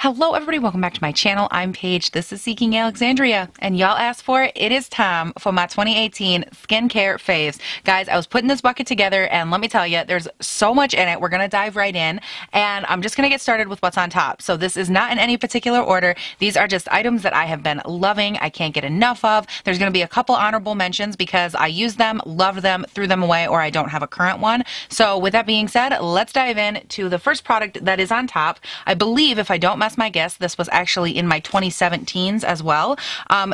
Hello everybody, welcome back to my channel. I'm Paige, this is Seeking Alexandria, and y'all asked for it. It is time for my 2018 skincare faves. Guys, I was putting this bucket together and let me tell you, there's so much in it. We're gonna dive right in and I'm just gonna get started with what's on top. So this is not in any particular order. These are just items that I have been loving, I can't get enough of. There's gonna be a couple honorable mentions because I use them, loved them, threw them away, or I don't have a current one. So with that being said, let's dive in to the first product that is on top. I believe, if I don't mess my guess, this was actually in my 2017s as well.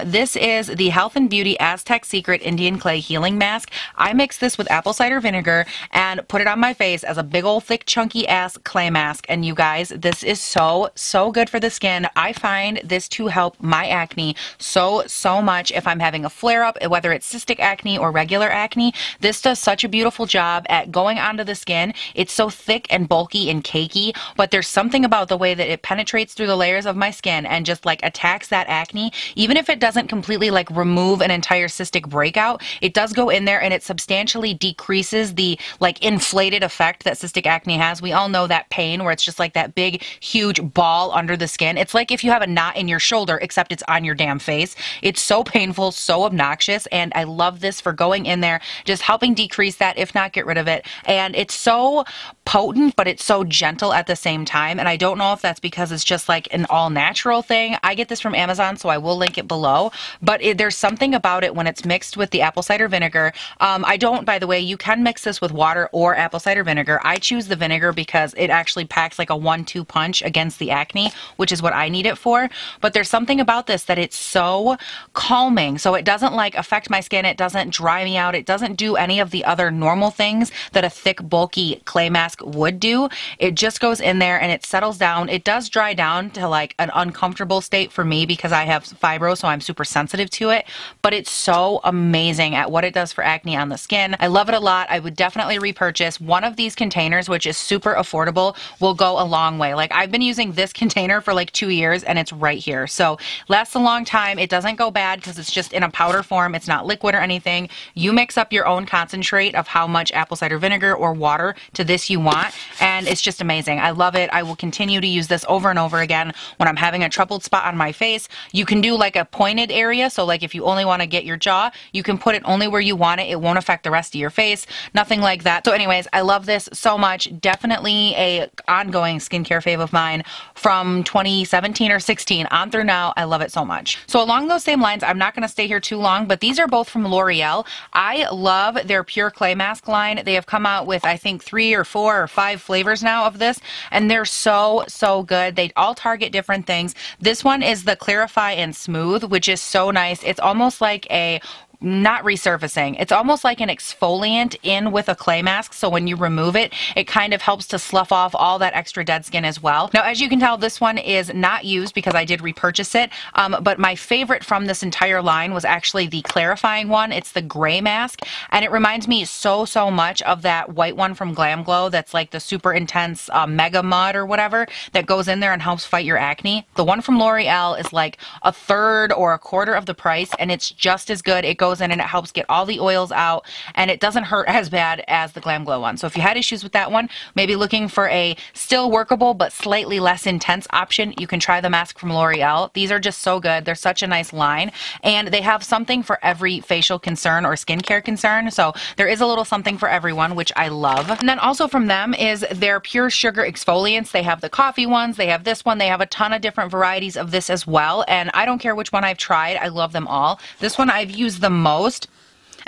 This is the Health and Beauty Aztec Secret Indian Clay Healing Mask. I mixed this with apple cider vinegar and put it on my face as a big old thick chunky ass clay mask. And you guys, this is so good for the skin. I find this to help my acne so much. If I'm having a flare up, whether it's cystic acne or regular acne, this does such a beautiful job at going onto the skin. It's so thick and bulky and cakey, but there's something about the way that it penetrates through the layers of my skin and just like attacks that acne. Even if it doesn't completely like remove an entire cystic breakout, it does go in there and it substantially decreases the like inflated effect that cystic acne has. We all know that pain where it's just like that big huge ball under the skin. It's like if you have a knot in your shoulder except it's on your damn face. It's so painful, so obnoxious, and I love this for going in there, just helping decrease that, if not get rid of it. And it's so potent, but it's so gentle at the same time. And I don't know if that's because it's just like an all natural thing. I get this from Amazon, so I will link it below, but there's something about it when it's mixed with the apple cider vinegar. I don't, by the way, you can mix this with water or apple cider vinegar. I choose the vinegar because it actually packs like a 1-2 punch against the acne, which is what I need it for. But there's something about this that it's so calming. So it doesn't like affect my skin. It doesn't dry me out. It doesn't do any of the other normal things that a thick, bulky clay mask would do. It just goes in there and it settles down. It does dry down to like an uncomfortable state for me because I have fibro, so I'm super sensitive to it, but it's so amazing at what it does for acne on the skin. I love it a lot. I would definitely repurchase one of these containers, which is super affordable, will go a long way. Like I've been using this container for like 2 years and it's right here. So lasts a long time. It doesn't go bad because it's just in a powder form. It's not liquid or anything. You mix up your own concentrate of how much apple cider vinegar or water to this you want, and it's just amazing. I love it. I will continue to use this over and over again when I'm having a troubled spot on my face. You can do like a pointed area, so like if you only want to get your jaw, you can put it only where you want it. It won't affect the rest of your face, nothing like that. So anyways, I love this so much. Definitely a ongoing skincare fave of mine from 2017 or 16 on through now. I love it so much. So along those same lines, I'm not going to stay here too long, but these are both from L'Oreal. I love their Pure Clay Mask line. They have come out with I think 3 or 4 or 5 flavors now of this, and they're so good. They all target different things. This one is the Clarify and Smooth, which is so nice. It's almost like a not resurfacing. It's almost like an exfoliant in with a clay mask. So when you remove it, it kind of helps to slough off all that extra dead skin as well. Now, as you can tell, this one is not used because I did repurchase it. But my favorite from this entire line was actually the clarifying one. It's the gray mask. And it reminds me so much of that white one from Glam Glow. That's like the super intense mega mud or whatever that goes in there and helps fight your acne. The one from L'Oreal is like a third or a quarter of the price, and it's just as good. It goes in and it helps get all the oils out, and it doesn't hurt as bad as the Glam Glow one. So if you had issues with that one, maybe looking for a still workable but slightly less intense option, you can try the mask from L'Oreal. These are just so good. They're such a nice line, and they have something for every facial concern or skincare concern. So there is a little something for everyone, which I love. And then also from them is their Pure Sugar Exfoliants. They have the coffee ones. They have this one. They have a ton of different varieties of this as well. And I don't care which one I've tried. I love them all. This one I've used the most.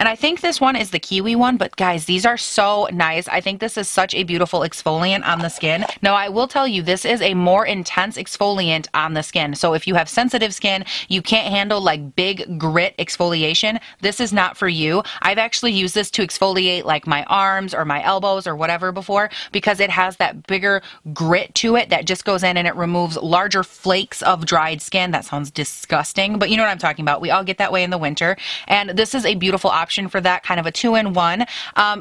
And I think this one is the kiwi one, but guys, these are so nice. I think this is such a beautiful exfoliant on the skin. Now, I will tell you, this is a more intense exfoliant on the skin. So if you have sensitive skin, you can't handle like big grit exfoliation, this is not for you. I've actually used this to exfoliate like my arms or my elbows or whatever before, because it has that bigger grit to it that just goes in and it removes larger flakes of dried skin. That sounds disgusting, but you know what I'm talking about. We all get that way in the winter. And this is a beautiful option option for that, kind of a 2-in-1.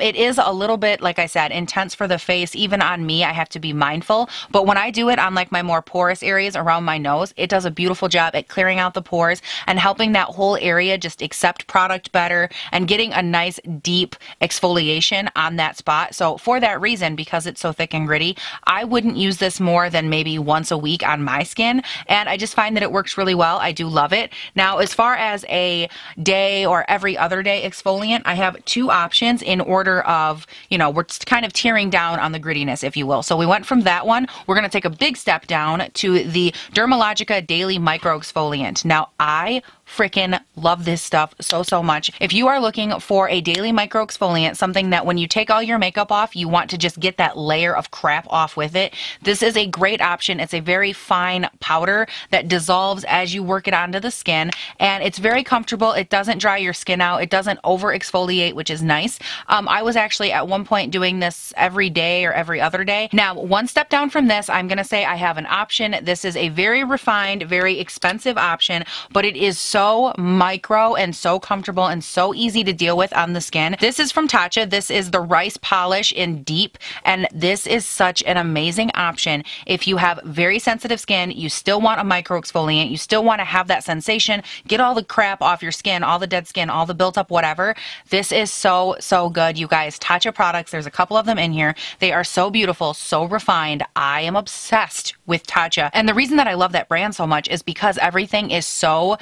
It is a little bit, like I said, intense for the face. Even on me, I have to be mindful. But when I do it on like my more porous areas around my nose, it does a beautiful job at clearing out the pores and helping that whole area just accept product better and getting a nice deep exfoliation on that spot. So for that reason, because it's so thick and gritty, I wouldn't use this more than maybe once a week on my skin. And I just find that it works really well. I do love it. Now, as far as a day or every other day exfoliant, I have two options in order of, you know, we're kind of tearing down on the grittiness, if you will. So we went from that one. We're going to take a big step down to the Dermalogica Daily Micro-exfoliant. Now, I freaking love this stuff so much. If you are looking for a daily micro exfoliant, something that when you take all your makeup off, you want to just get that layer of crap off with it, this is a great option. It's a very fine powder that dissolves as you work it onto the skin, and it's very comfortable. It doesn't dry your skin out. It doesn't over exfoliate, which is nice. I was actually at one point doing this every day or every other day. Now, one step down from this, I'm going to say I have an option. This is a very refined, very expensive option, but it is so micro and so comfortable and so easy to deal with on the skin. This is from Tatcha. This is the Rice Polish in Deep, and this is such an amazing option. If you have very sensitive skin, you still want a micro exfoliant, you still want to have that sensation, get all the crap off your skin, all the dead skin, all the built up whatever. This is so good, you guys. Tatcha products, there's a couple of them in here. They are so beautiful, so refined. I am obsessed with Tatcha. And the reason that I love that brand so much is because everything is so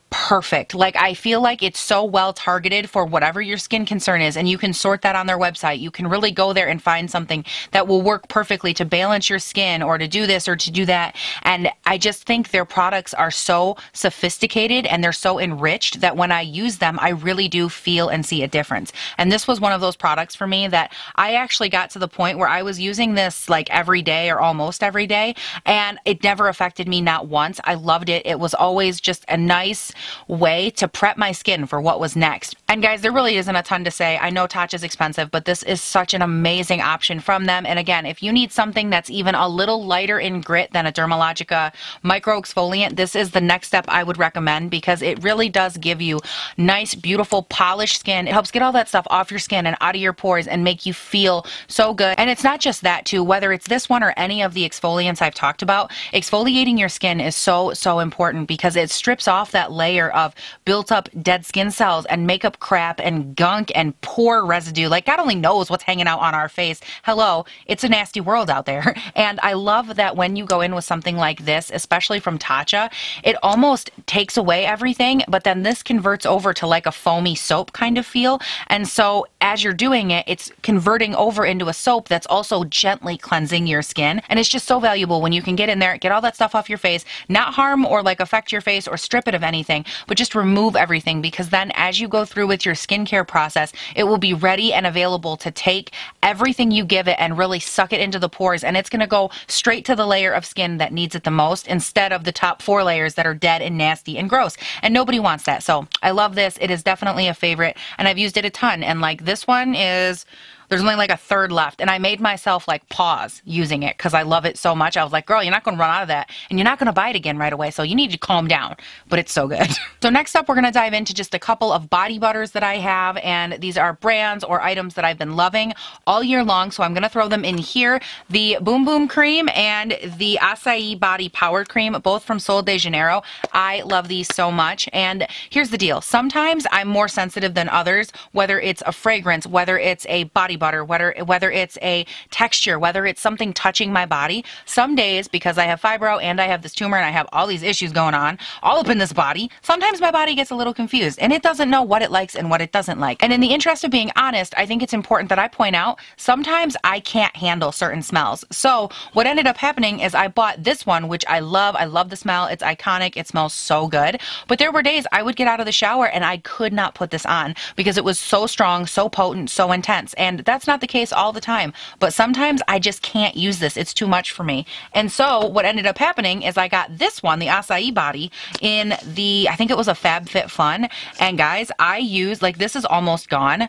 perfect. Like, I feel like it's so well targeted for whatever your skin concern is, and you can sort that on their website. You can really go there and find something that will work perfectly to balance your skin or to do this or to do that. And I just think their products are so sophisticated and they're so enriched that when I use them, I really do feel and see a difference. And this was one of those products for me that I actually got to the point where I was using this like every day or almost every day, and it never affected me, not once. I loved it. It was always just a nice way to prep my skin for what was next. And guys, there really isn't a ton to say. I know Tatcha is expensive, but this is such an amazing option from them. And again, if you need something that's even a little lighter in grit than a Dermalogica micro exfoliant, this is the next step I would recommend, because it really does give you nice, beautiful, polished skin. It helps get all that stuff off your skin and out of your pores and make you feel so good. And it's not just that too, whether it's this one or any of the exfoliants I've talked about, exfoliating your skin is so important, because it strips off that layer of built up dead skin cells and makeup crap and gunk and pore residue. Like, God only knows what's hanging out on our face. Hello, it's a nasty world out there. And I love that when you go in with something like this, especially from Tatcha, it almost takes away everything, but then this converts over to like a foamy soap kind of feel. And so as you're doing it, it's converting over into a soap that's also gently cleansing your skin. And it's just so valuable when you can get in there, get all that stuff off your face, not harm or like affect your face or strip it of anything, but just remove everything, because then as you go through with your skincare process, it will be ready and available to take everything you give it and really suck it into the pores, and it's going to go straight to the layer of skin that needs it the most, instead of the top 4 layers that are dead and nasty and gross, and nobody wants that. So I love this. It is definitely a favorite, and I've used it a ton. And like, this one is, there's only like a third left, and I made myself like pause using it because I love it so much. I was like, girl, you're not going to run out of that, and you're not going to buy it again right away, so you need to calm down. But it's so good. So next up, we're going to dive into just a couple of body butters that I have, and these are brands or items that I've been loving all year long, so I'm going to throw them in here. The Boom Boom Cream and the Acai Body Power Cream, both from Sol de Janeiro. I love these so much, and here's the deal. Sometimes I'm more sensitive than others, whether it's a fragrance, whether it's a body butter, whether it's a texture, whether it's something touching my body. Some days, because I have fibro and I have this tumor and I have all these issues going on all up in this body, sometimes my body gets a little confused and it doesn't know what it likes and what it doesn't like. And in the interest of being honest, I think it's important that I point out sometimes I can't handle certain smells. So what ended up happening is I bought this one, which I love. I love the smell. It's iconic. It smells so good. But there were days I would get out of the shower and I could not put this on because it was so strong, so potent, so intense. And that's not the case all the time, but sometimes I just can't use this. It's too much for me. And so what ended up happening is I got this one, the Acai Body, in the, I think it was a FabFitFun. And guys, I use, like, this is almost gone.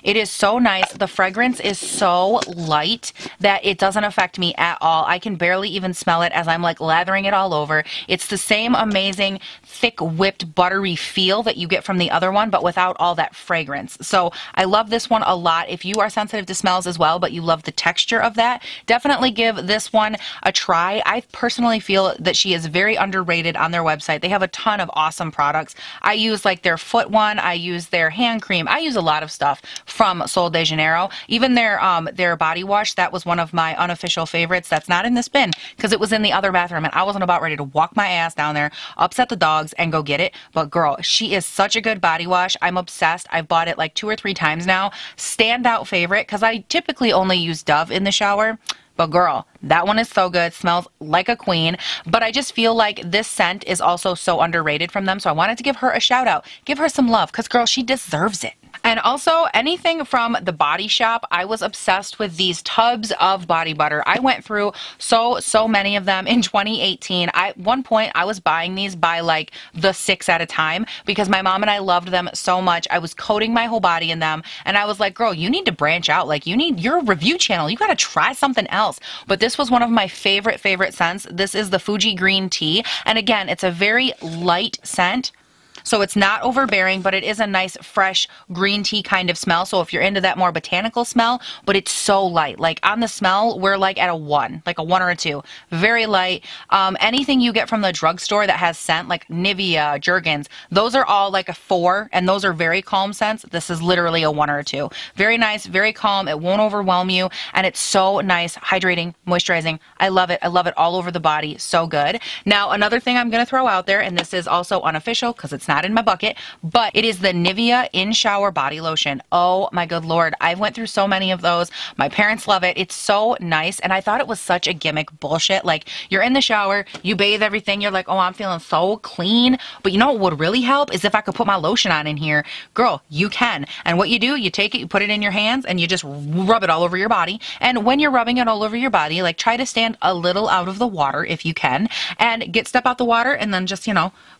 It is so nice. The fragrance is so light that it doesn't affect me at all. I can barely even smell it as I'm like lathering it all over. It's the same amazing thick whipped buttery feel that you get from the other one, but without all that fragrance. So I love this one a lot. If you are sensitive to smells as well, but you love the texture of that, definitely give this one a try. I personally feel that she is very underrated on their website. They have a ton of awesome products. I use like their foot one, I use their hand cream, I use a lot of stuff from Sol de Janeiro. Even their body wash, that was one of my unofficial favorites. That's not in this bin because it was in the other bathroom and I wasn't about ready to walk my ass down there, upset the dogs, and go get it. But girl, she is such a good body wash. I'm obsessed. I've bought it like 2 or 3 times now. Standout favorite because I typically only use Dove in the shower. But girl, that one is so good. Smells like a queen. But I just feel like this scent is also so underrated from them. So I wanted to give her a shout out. Give her some love because girl, she deserves it. And also anything from the Body Shop, I was obsessed with these tubs of body butter. I went through so many of them in 2018. At one point I was buying these by like the 6 at a time because my mom and I loved them so much. I was coating my whole body in them and I was like, girl, you need to branch out. Like you're a review channel. You got to try something else. But this was one of my favorite scents. This is the Fuji green tea. And again, it's a very light scent. So it's not overbearing, but it is a nice, fresh green tea kind of smell. So if you're into that more botanical smell, but it's so light. Like on the smell, we're like at a 1, like a 1 or a 2. Very light. Anything you get from the drugstore that has scent, like Nivia, Jergens, those are all like a 4, and those are very calm scents. This is literally a 1 or a 2. Very nice, very calm. It won't overwhelm you, and it's so nice, hydrating, moisturizing. I love it. I love it all over the body. So good. Now, another thing I'm going to throw out there, and this is also unofficial because it's not in my bucket, but it is the Nivea In Shower Body Lotion. Oh my good Lord. I went through so many of those. My parents love it. It's so nice. And I thought it was such a gimmick bullshit. Like you're in the shower, you bathe everything. You're like, oh, I'm feeling so clean. But you know what would really help is if I could put my lotion on in here. Girl, you can. And what you do, you take it, you put it in your hands and you just rub it all over your body. And when you're rubbing it all over your body, like try to stand a little out of the water if you can and step out the water and then just,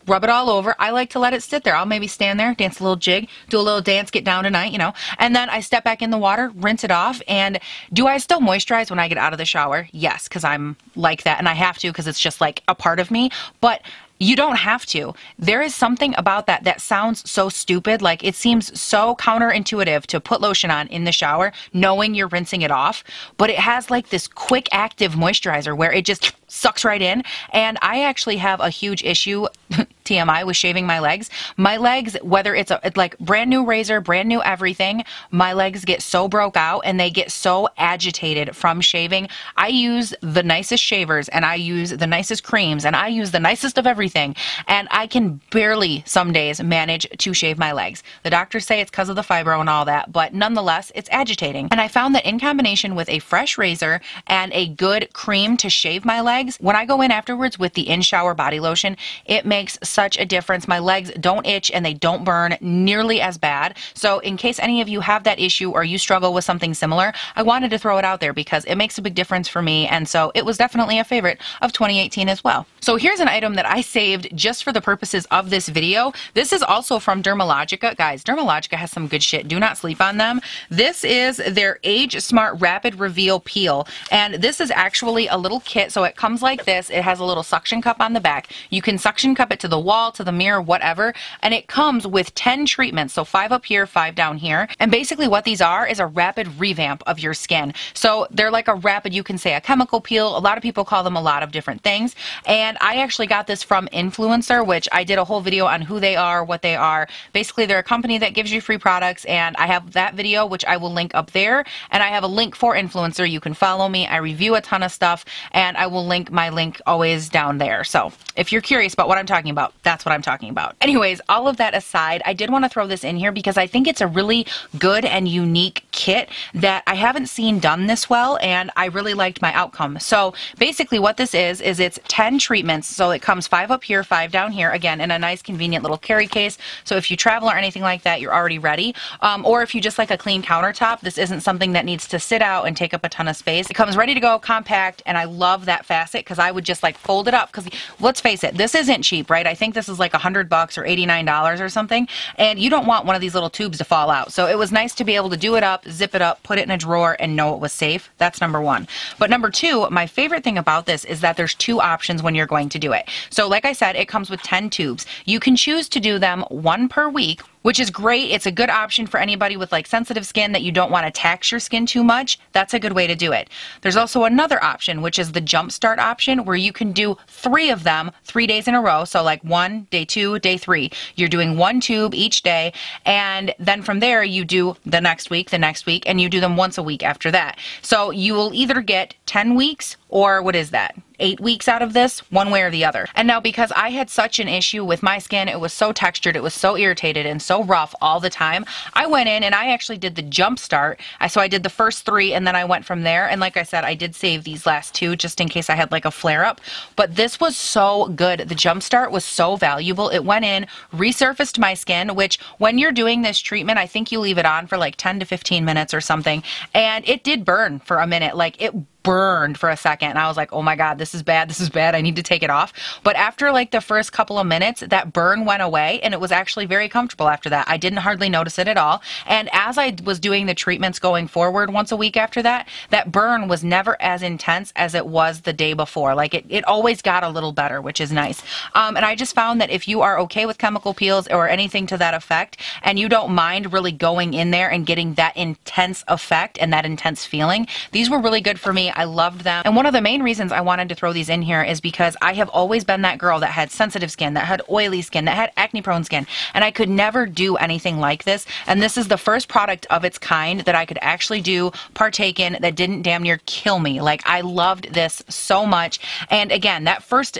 rub it all over. I like to let it sit there. I'll maybe stand there, dance a little jig, do a little dance, get down tonight, and then I step back in the water, rinse it off. And do I still moisturize when I get out of the shower? Yes, because I'm like that and I have to because it's just like a part of me. But you don't have to. There is something about that sounds so stupid. Like it seems so counterintuitive to put lotion on in the shower knowing you're rinsing it off, but it has like this quick active moisturizer where it just sucks right in. And I actually have a huge issue TMI with shaving my legs. My legs, whether it's like brand new razor, brand new everything, my legs get so broke out and they get so agitated from shaving. I use the nicest shavers and I use the nicest creams and I use the nicest of everything, and I can barely some days manage to shave my legs. The doctors say it's because of the fibro and all that, but nonetheless, it's agitating. And I found that in combination with a fresh razor and a good cream to shave my legs, when I go in afterwards with the In Shower Body Lotion, it makes such a difference. My legs don't itch and they don't burn nearly as bad. So in case any of you have that issue or you struggle with something similar, I wanted to throw it out there because it makes a big difference for me. And so it was definitely a favorite of 2018 as well. So here's an item that I saved just for the purposes of this video. This is also from Dermalogica. Guys, Dermalogica has some good shit. Do not sleep on them. This is their Age Smart Rapid Reveal Peel. And this is actually a little kit. So it comes like this. It has a little suction cup on the back. You can suction cup it to the wall, to the mirror, whatever. And it comes with 10 treatments. So 5 up here, 5 down here. And basically what these are is a rapid revamp of your skin. So they're like a rapid, you can say a chemical peel. A lot of people call them a lot of different things. And I actually got this from Influencer, which I did a whole video on who they are, what they are. Basically, they're a company that gives you free products, and I have that video, which I will link up there. And I have a link for Influencer. You can follow me. I review a ton of stuff, and I will link my link always down there. So if you're curious about what I'm talking about, that's what I'm talking about. Anyways, all of that aside, I did want to throw this in here because I think it's a really good and unique kit that I haven't seen done this well, and I really liked my outcome. So basically what this is it's 10 treatments. So it comes 5 up here, 5 down here, again, in a nice convenient little carry case. So if you travel or anything like that, you're already ready. Or if you just like a clean countertop, this isn't something that needs to sit out and take up a ton of space. It comes ready to go, compact, and I love that fast classic because I would just like fold it up because let's face it, this isn't cheap, right? I think this is like $100 or $89 or something, and you don't want one of these little tubes to fall out. So it was nice to be able to do it up, zip it up, put it in a drawer, and know it was safe. That's number one. But number two, my favorite thing about this is that there's two options when you're going to do it. So like I said, it comes with 10 tubes. You can choose to do them one per week, which is great. It's a good option for anybody with like sensitive skin that you don't want to tax your skin too much. That's a good way to do it. There's also another option, which is the Jumpstart option, where you can do 3 of them 3 days in a row. So like 1, day 2, day 3. You're doing 1 tube each day, and then from there you do the next week, and you do them once a week after that. So you will either get 10 weeks or what is that? 8 weeks out of this, one way or the other. And now because I had such an issue with my skin, it was so textured, it was so irritated and so rough all the time, I went in and I actually did the Jump Start. So I did the first 3 and then I went from there. And like I said, I did save these last 2 just in case I had like a flare up. But this was so good. The Jump Start was so valuable. It went in, resurfaced my skin, which when you're doing this treatment, I think you leave it on for like 10 to 15 minutes or something. And it did burn for a minute. Like it burned for a second and I was like, oh my god, this is bad, I need to take it off. But after like the first couple of minutes, that burn went away and it was actually very comfortable after that. I didn't hardly notice it at all. And as I was doing the treatments going forward once a week after that, that burn was never as intense as it was the day before. Like it always got a little better, which is nice. And I just found that if you are okay with chemical peels or anything to that effect, and you don't mind really going in there and getting that intense effect and that intense feeling, these were really good for me. I loved them. And one of the main reasons I wanted to throw these in here is because I have always been that girl that had sensitive skin, that had oily skin, that had acne prone skin, and I could never do anything like this. And this is the first product of its kind that I could actually partake in that didn't damn near kill me. Like I loved this so much. And again, that first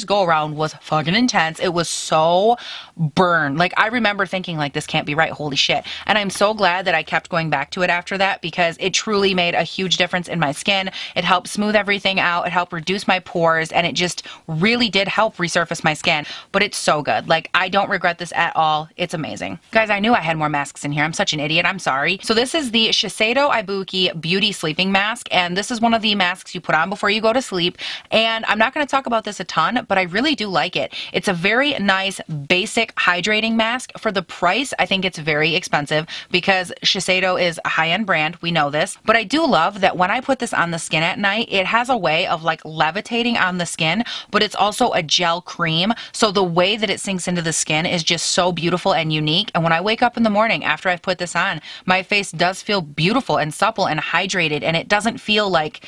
go around was fucking intense. It was so burned. Like I remember thinking like, this can't be right. Holy shit. And I'm so glad that I kept going back to it after that because it truly made a huge difference in my skin. It helped smooth everything out. It helped reduce my pores, and it just really did help resurface my skin. But it's so good. Like, I don't regret this at all. It's amazing. Guys, I knew I had more masks in here. I'm such an idiot. I'm sorry. So this is the Shiseido Ibuki Beauty Sleeping Mask, and this is one of the masks you put on before you go to sleep. And I'm not going to talk about this a ton, but I really do like it. It's a very nice, basic hydrating mask. For the price, I think it's very expensive because Shiseido is a high-end brand. We know this. But I do love that when I put this on the skin at night, it has a way of like levitating on the skin, but it's also a gel cream. So the way that it sinks into the skin is just so beautiful and unique. And when I wake up in the morning after I've put this on, my face does feel beautiful and supple and hydrated, and it doesn't feel like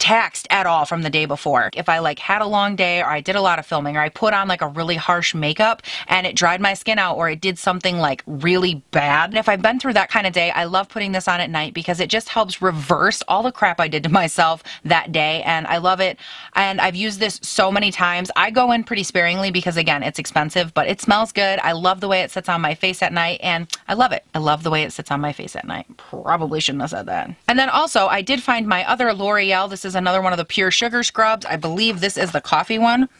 taxed at all from the day before. If I like had a long day or I did a lot of filming or I put on like a really harsh makeup and it dried my skin out or it did something like really bad. And if I've been through that kind of day, I love putting this on at night because it just helps reverse all the crap I did to myself that day, and I love it. And I've used this so many times. I go in pretty sparingly because again, it's expensive, but it smells good. I love the way it sits on my face at night, and I love it. I love the way it sits on my face at night. Probably shouldn't have said that. And then also I did find my other L'Oreal. This is another one of the pure sugar scrubs. I believe this is the coffee one.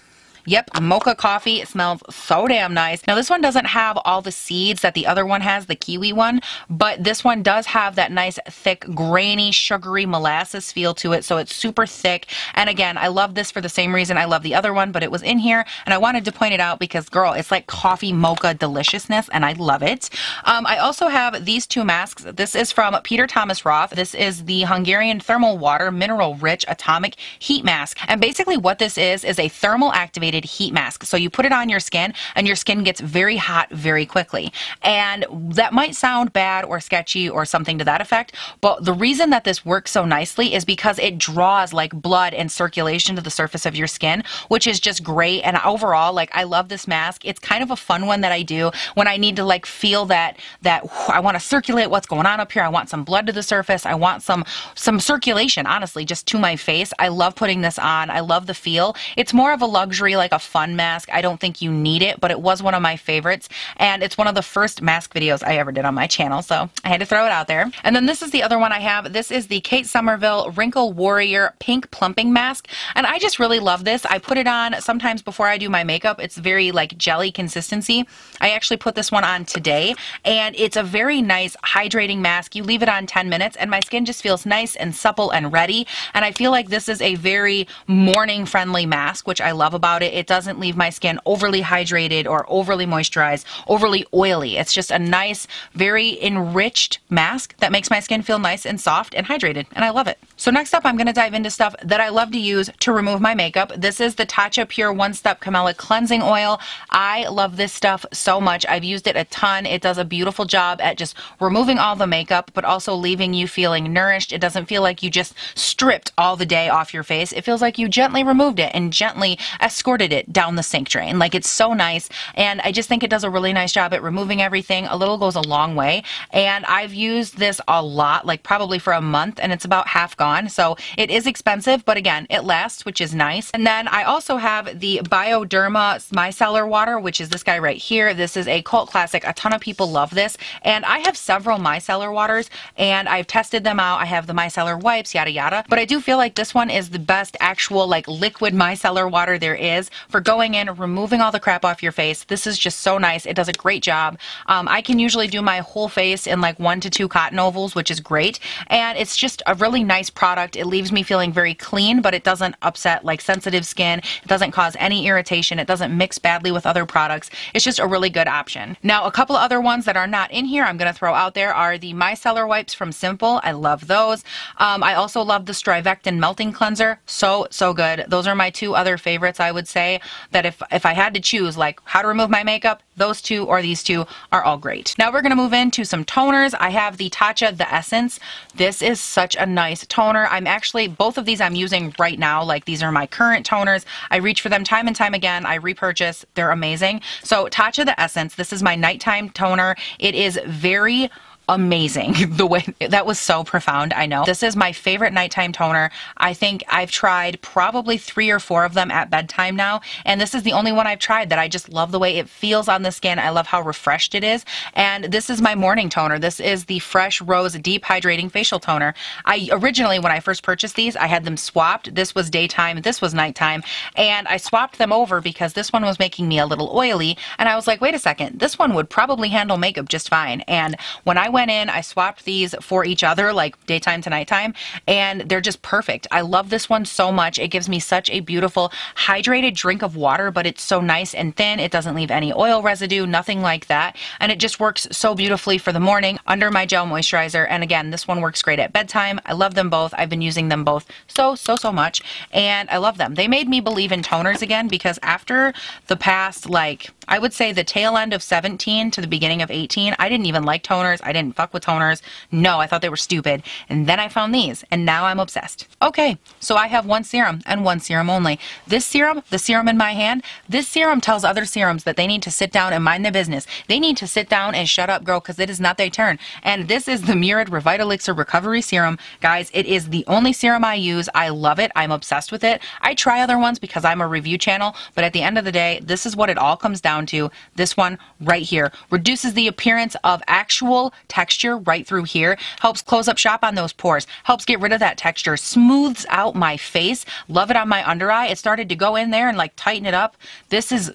Yep, mocha coffee. It smells so damn nice. Now this one doesn't have all the seeds that the other one has, the kiwi one, but this one does have that nice thick, grainy, sugary molasses feel to it, so it's super thick. And again, I love this for the same reason I love the other one, but it was in here and I wanted to point it out because girl, it's like coffee mocha deliciousness and I love it. I also have these 2 masks. This is from Peter Thomas Roth. This is the Hungarian Thermal Water Mineral Rich Atomic Heat Mask. And basically what this is a thermal activated heat mask. So you put it on your skin and your skin gets very hot very quickly. And that might sound bad or sketchy or something to that effect, but the reason that this works so nicely is because it draws like blood and circulation to the surface of your skin, which is just great. And overall, like I love this mask. It's kind of a fun one that I do when I need to like feel that I want to circulate what's going on up here. I want some blood to the surface. I want some circulation, honestly, just to my face. I love putting this on. I love the feel. It's more of a luxury, like like a fun mask. I don't think you need it, but it was one of my favorites, and it's one of the first mask videos I ever did on my channel, so I had to throw it out there. And then this is the other one I have. This is the Kate Somerville Wrinkle Warrior Pink Plumping Mask, and I just really love this. I put it on sometimes before I do my makeup. It's very like jelly consistency. I actually put this one on today, and it's a very nice hydrating mask. You leave it on 10 minutes and my skin just feels nice and supple and ready, and I feel like this is a very morning friendly mask, which I love about it. It doesn't leave my skin overly hydrated or overly moisturized, overly oily. It's just a nice, very enriched mask that makes my skin feel nice and soft and hydrated, and I love it. So next up, I'm going to dive into stuff that I love to use to remove my makeup. This is the Tatcha Pure One Step Camilla Cleansing Oil. I love this stuff so much. I've used it a ton. It does a beautiful job at just removing all the makeup, but also leaving you feeling nourished. It doesn't feel like you just stripped all the day off your face. It feels like you gently removed it and gently escorted it down the sink drain. Like, it's so nice, and I just think it does a really nice job at removing everything. A little goes a long way, and I've used this a lot, like probably for a month, and it's about half gone. So it is expensive, but again, it lasts, which is nice. And then I also have the Bioderma Micellar Water, which is this guy right here. This is a cult classic. A ton of people love this, and I have several micellar waters, and I've tested them out. I have the micellar wipes, yada yada, but I do feel like this one is the best actual like liquid micellar water there is for going in, removing all the crap off your face. This is just so nice. It does a great job. I can usually do my whole face in like 1 to 2 cotton ovals, which is great, and it's just a really nice product. It leaves me feeling very clean, but it doesn't upset like sensitive skin. It doesn't cause any irritation. It doesn't mix badly with other products. It's just a really good option. Now, a couple other ones that are not in here I'm going to throw out there are the micellar wipes from Simple. I love those. I also love the Strivectin Melting Cleanser. So good. Those are my 2 other favorites. I would say that if I had to choose like how to remove my makeup, those 2 or these 2 are all great. Now we're going to move into some toners. I have the Tatcha The Essence. This is such a nice toner. I'm actually, both of these I'm using right now. Like, these are my current toners. I reach for them time and time again. I repurchase. They're amazing. So Tatcha The Essence, this is my nighttime toner. It is very amazing. The way that was so profound, I know. This is my favorite nighttime toner. I think I've tried probably 3 or 4 of them at bedtime now, and this is the only one I've tried that I just love the way it feels on the skin. I love how refreshed it is, and this is my morning toner. This is the Fresh Rose Deep Hydrating Facial Toner. I originally, when I first purchased these, I had them swapped. This was daytime, this was nighttime, and I swapped them over because this one was making me a little oily, and I was like, wait a second, this one would probably handle makeup just fine. And when I went in, I swapped these for each other, like daytime to nighttime, and they're just perfect. I love this one so much. It gives me such a beautiful hydrated drink of water, but it's so nice and thin. It doesn't leave any oil residue, nothing like that, and it just works so beautifully for the morning under my gel moisturizer. And again, this one works great at bedtime. I love them both. I've been using them both so much, and I love them. They made me believe in toners again, because after the past, like, I would say the tail end of 17 to the beginning of 18, I didn't even like toners. I didn't fuck with toners. No, I thought they were stupid. And then I found these, and now I'm obsessed. Okay, so I have one serum and one serum only. This serum, the serum in my hand, this serum tells other serums that they need to sit down and mind their business. They need to sit down and shut up, girl, because it is not their turn. And this is the Murad Revitalixir Recovery Serum. Guys, it is the only serum I use. I love it. I'm obsessed with it. I try other ones because I'm a review channel, but at the end of the day, this is what it all comes down to. This one right here reduces the appearance of actual texture right through here, helps close up shop on those pores, helps get rid of that texture, smooths out my face. Love it on my under eye. It started to go in there and like tighten it up. This is,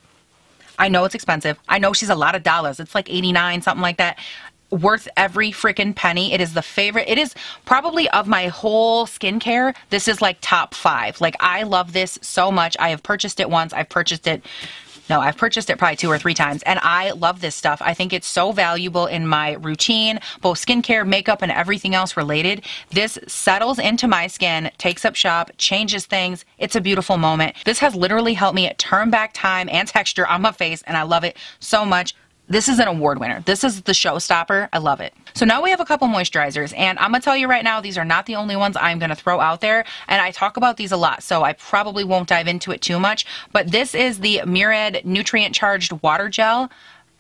I know it's expensive. I know she's a lot of dollars. It's like 89, something like that. Worth every freaking penny. It is the favorite. It is probably of my whole skincare. This is like top 5. Like, I love this so much. I have purchased it once. I've purchased it probably 2 or 3 times, and I love this stuff. I think it's so valuable in my routine, both skincare, makeup, and everything else related. This settles into my skin, takes up shop, changes things. It's a beautiful moment. This has literally helped me turn back time and texture on my face, and I love it so much. This is an award winner. This is the showstopper. I love it. So now we have a couple moisturizers, and I'm gonna tell you right now, these are not the only ones I'm gonna throw out there, and I talk about these a lot, so I probably won't dive into it too much, but this is the Murad Nutrient Charged Water Gel.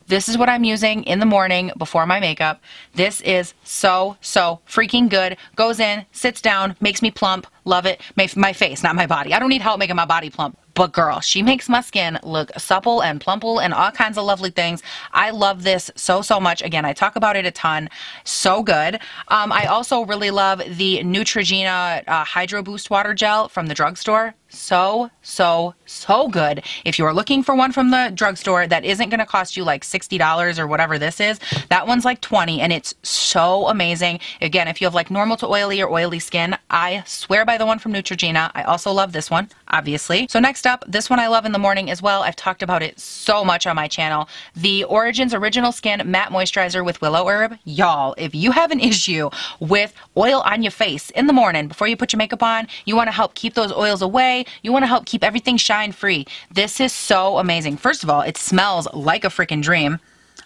This is what I'm using in the morning before my makeup. This is so freaking good. Goes in, sits down, makes me plump. Love it. My face, not my body. I don't need help making my body plump. but girl, she makes my skin look supple and plumple and all kinds of lovely things. I love this so much. Again, I talk about it a ton. So good. I also really love the Neutrogena Hydro Boost Water Gel from the drugstore. So good. If you are looking for one from the drugstore that isn't going to cost you like $60 or whatever this is, that one's like $20 and it's so amazing. Again, if you have like normal to oily or oily skin, I swear by the one from Neutrogena. I also love this one, obviously. So next up, this one I love in the morning as well. I've talked about it so much on my channel. The Origins Original Skin Matte Moisturizer with Willow Herb. Y'all, if you have an issue with oil on your face in the morning before you put your makeup on, you want to help keep those oils away, you want to help keep everything shine free. This is so amazing. First of all, it smells like a freaking dream.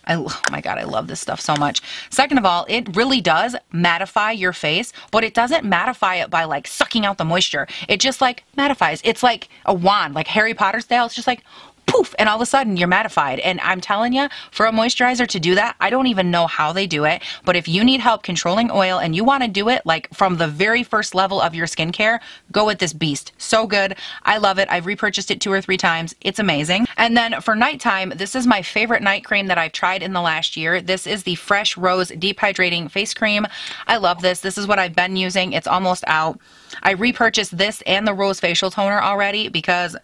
Oh my God, I love this stuff so much. Second of all, it really does mattify your face, but it doesn't mattify it by like sucking out the moisture. It just like mattifies. It's like a wand, like Harry Potter style. It's just like poof, and all of a sudden you're mattified. And I'm telling you, for a moisturizer to do that, I don't even know how they do it, but if you need help controlling oil and you want to do it like from the very first level of your skincare, go with this beast. So good. I love it. I've repurchased it 2 or 3 times. It's amazing. And then for nighttime, this is my favorite night cream that I've tried in the last year. This is the Fresh Rose Deep Hydrating Face Cream. I love this. This is what I've been using. It's almost out. I repurchased this and the Rose Facial Toner already because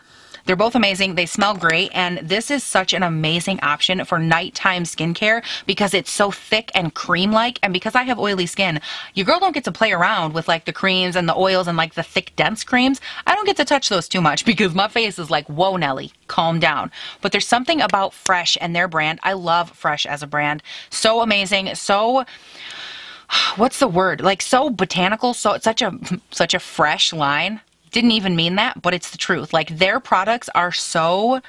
they're both amazing. They smell great. And this is such an amazing option for nighttime skincare because it's so thick and cream-like. And because I have oily skin, your girl don't get to play around with like the creams and the oils and like the thick, dense creams. I don't get to touch those too much because my face is like, whoa, Nelly, calm down. But there's something about Fresh and their brand. I love Fresh as a brand. So amazing. So, what's the word? Like so botanical. So it's such a fresh line. Didn't even mean that, but it's the truth. Like their products are so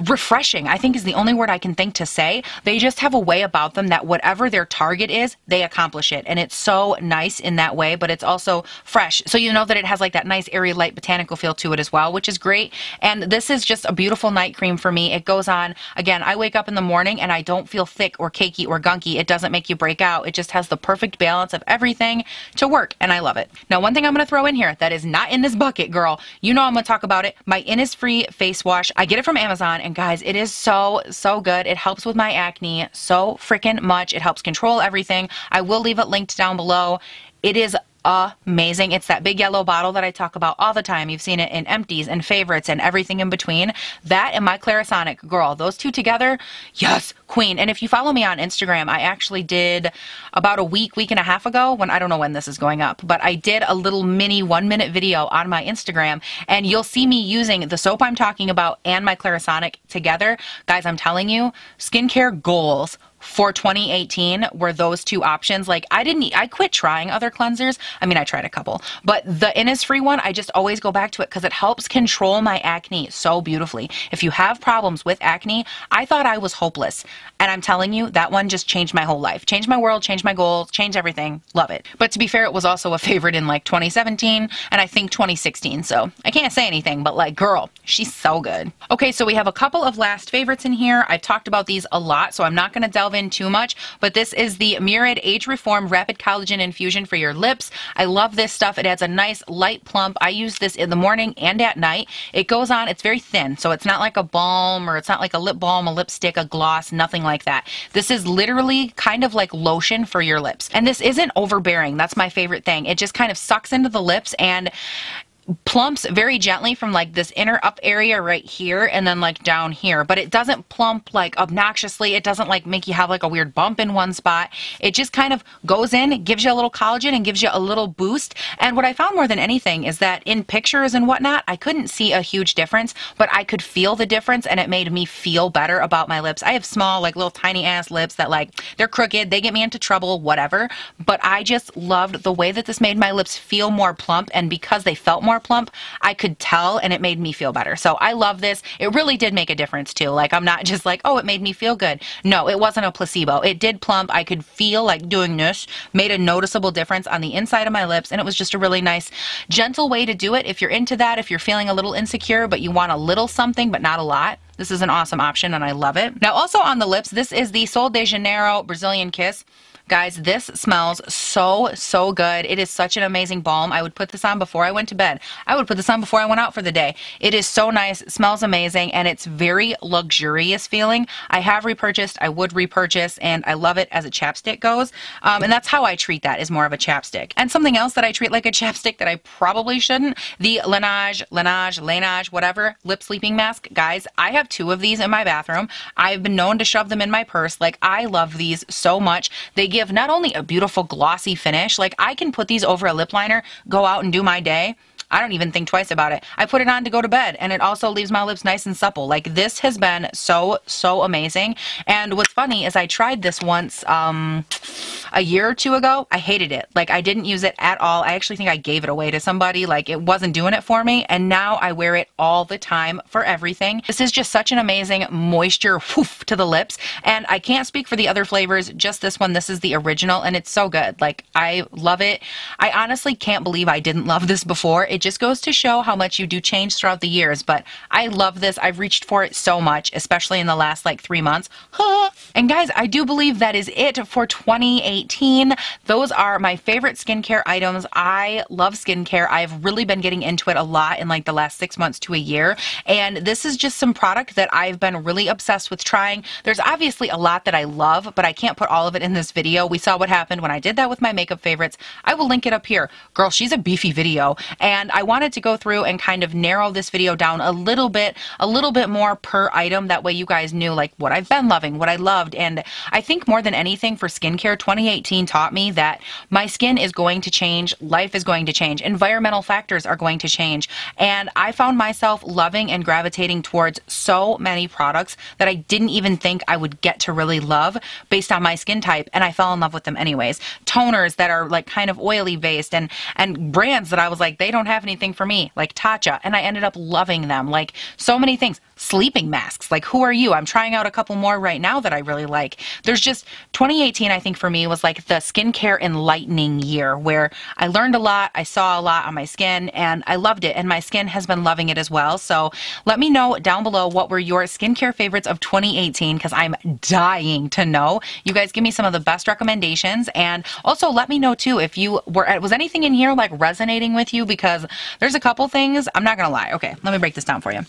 refreshing, I think is the only word I can think to say. They just have a way about them that whatever their target is, they accomplish it. And it's so nice in that way, but it's also fresh. So you know that it has like that nice airy light botanical feel to it as well, which is great. And this is just a beautiful night cream for me. It goes on, again, I wake up in the morning and I don't feel thick or cakey or gunky. It doesn't make you break out. It just has the perfect balance of everything to work, and I love it. Now, one thing I'm going to throw in here that is not in this bucket, girl, you know I'm going to talk about it. My Innisfree face wash. I get it from Amazon. And guys, it is so good. It helps with my acne so freaking much. It helps control everything. I will leave it linked down below. It is amazing. It's that big yellow bottle that I talk about all the time. You've seen it in empties and favorites and everything in between. That and my Clarisonic, girl, those two together, yes, queen. And if you follow me on Instagram, I actually did about a week and a half ago, when I don't know when this is going up, but I did a little mini 1-minute video on my Instagram, and you'll see me using the soap I'm talking about and my Clarisonic together. Guys, I'm telling you, skincare goals for 2018 were those two options. Like I quit trying other cleansers. I mean, I tried a couple, but the Innisfree one, I just always go back to it because it helps control my acne so beautifully. If you have problems with acne, I thought I was hopeless. And I'm telling you, that one just changed my whole life. Changed my world, changed my goals, changed everything. Love it. But to be fair, it was also a favorite in like 2017 and I think 2016. So I can't say anything, but like, girl, she's so good. Okay, so we have a couple of last favorites in here. I've talked about these a lot, so I'm not going to delve in too much, but this is the Murad Age Reform Rapid Collagen Infusion for your lips. I love this stuff. It adds a nice light plump. I use this in the morning and at night. It goes on, it's very thin, so it's not like a balm or it's not like a lip balm, a lipstick, a gloss, nothing like that. This is literally kind of like lotion for your lips. And this isn't overbearing. That's my favorite thing. It just kind of sucks into the lips and plumps very gently from like this inner up area right here and then like down here, but it doesn't plump like obnoxiously. It doesn't like make you have like a weird bump in one spot. It just kind of goes in, gives you a little collagen and gives you a little boost. And what I found more than anything is that in pictures and whatnot, I couldn't see a huge difference, but I could feel the difference and it made me feel better about my lips. I have small, like little tiny ass lips that like, they're crooked, they get me into trouble, whatever. But I just loved the way that this made my lips feel more plump, and because they felt more plump, I could tell and it made me feel better. So I love this. It really did make a difference too. Like I'm not just like, oh, it made me feel good. No, it wasn't a placebo. It did plump. I could feel like doing this made a noticeable difference on the inside of my lips, and it was just a really nice, gentle way to do it. If you're into that, if you're feeling a little insecure, but you want a little something, but not a lot, this is an awesome option and I love it. Now also on the lips, this is the Sol de Janeiro Brazilian Kiss. Guys, this smells so good. It is such an amazing balm. I would put this on before I went to bed. I would put this on before I went out for the day. It is so nice, it smells amazing, and it's very luxurious feeling. I have repurchased, I would repurchase, and I love it as a chapstick goes. And that's how I treat that, is more of a chapstick. And something else that I treat like a chapstick that I probably shouldn't, the Laneige, whatever, lip sleeping mask. Guys, I have 2 of these in my bathroom. I've been known to shove them in my purse. Like, I love these so much. They give not only a beautiful glossy finish, like I can put these over a lip liner, go out and do my day. I don't even think twice about it. I put it on to go to bed, and it also leaves my lips nice and supple. Like, this has been so amazing. And what's funny is I tried this once a year or 2 ago. I hated it. Like, I didn't use it at all. I actually think I gave it away to somebody. Like, it wasn't doing it for me, and now I wear it all the time for everything. This is just such an amazing moisture whoof to the lips, and I can't speak for the other flavors, just this one. This is the original, and it's so good. Like, I love it. I honestly can't believe I didn't love this before. It just goes to show how much you do change throughout the years, but I love this. I've reached for it so much, especially in the last like 3 months. And guys, I do believe that is it for 2018. Those are my favorite skincare items. I love skincare. I've really been getting into it a lot in like the last 6 months to a year, and this is just some product that I've been really obsessed with trying. There's obviously a lot that I love, but I can't put all of it in this video. We saw what happened when I did that with my makeup favorites. I will link it up here. Girl, she's a beefy video, and I wanted to go through and kind of narrow this video down a little bit more per item. That way you guys knew like what I've been loving, what I loved. And I think more than anything for skincare, 2018 taught me that my skin is going to change, life is going to change, environmental factors are going to change. And I found myself loving and gravitating towards so many products that I didn't even think I would get to really love based on my skin type, and I fell in love with them anyways. Toners that are like kind of oily based, and brands that I was like, they don't have anything for me, like Tatcha, and I ended up loving them. Like, so many things. Sleeping masks, like, who are you? I'm trying out a couple more right now that I really like. There's just 2018, I think for me was like the skincare enlightening year where I learned a lot, I saw a lot on my skin, and I loved it, and my skin has been loving it as well. So let me know down below what were your skincare favorites of 2018, because I'm dying to know. You guys give me some of the best recommendations, and also let me know too if you was anything in here like resonating with you, because there's a couple things, I'm not gonna lie. Okay, let me break this down for you.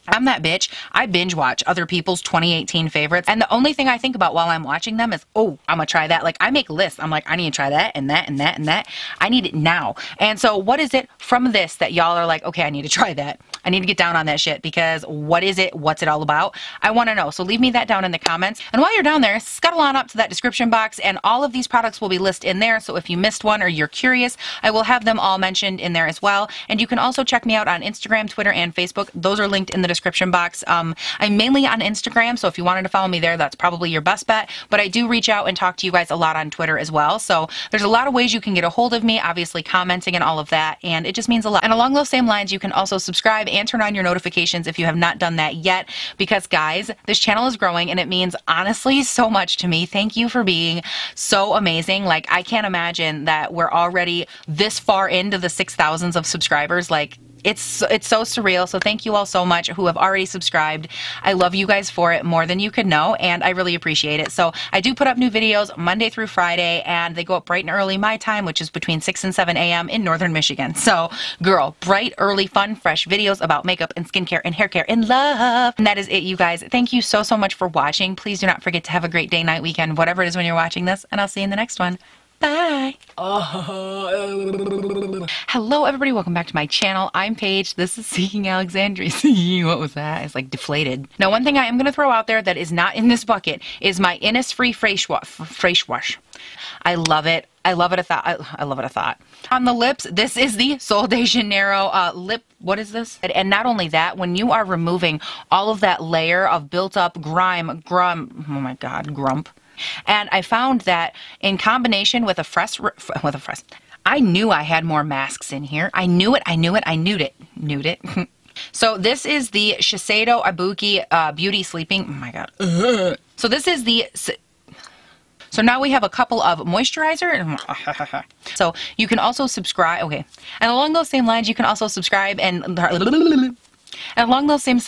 I'm that bitch. I binge watch other people's 2018 favorites, and the only thing I think about while I'm watching them is, oh, I'm gonna try that. Like, I make lists. I'm like, I need to try that and that and that and that. I need it now. And so what is it from this that y'all are like, okay, I need to try that. I need to get down on that shit, because what is it? What's it all about? I want to know. So leave me that down in the comments. And while you're down there, scuttle on up to that description box, and all of these products will be listed in there. So if you missed one or you're curious, I will have them all mentioned in there as well. And you can also check me out on Instagram, Twitter, and Facebook. Those are linked in the description box. I'm mainly on Instagram, so if you wanted to follow me there, that's probably your best bet. But I do reach out and talk to you guys a lot on Twitter as well. So there's a lot of ways you can get a hold of me, obviously commenting and all of that, and it just means a lot. And along those same lines, you can also subscribe and turn on your notifications if you have not done that yet, because guys, this channel is growing and it means honestly so much to me. Thank you for being so amazing. Like, I can't imagine that we're already this far into the 6,000s of subscribers. Like, it's so surreal. So thank you all so much who have already subscribed. I love you guys for it more than you could know, and I really appreciate it. So I do put up new videos Monday through Friday, and they go up bright and early my time, which is between 6 and 7 a.m. in Northern Michigan. So girl, bright, early, fun, fresh videos about makeup and skincare and hair care and love. And that is it, you guys. Thank you so much for watching. Please do not forget to have a great day, night, weekend, whatever it is when you're watching this, and I'll see you in the next one. Bye. Hello everybody, welcome back to my channel. I'm Paige. This is Seeking Alexandria. What was that? It's like deflated. Now, one thing I am going to throw out there that is not in this bucket is my Innisfree face wash. I love it. I love it a thought. I love it a thought. On the lips, this is the Sol de Janeiro lip. What is this? And not only that, when you are removing all of that layer of built up grime, oh my God, grump. And I found that in combination with I knew I had more masks in here. I knew it. So this is the Shiseido Ibuki Beauty Sleeping. Oh my God. So this is the... So now we have a couple of moisturizer. So you can also subscribe. Okay. And along those same lines, you can also subscribe and along those same...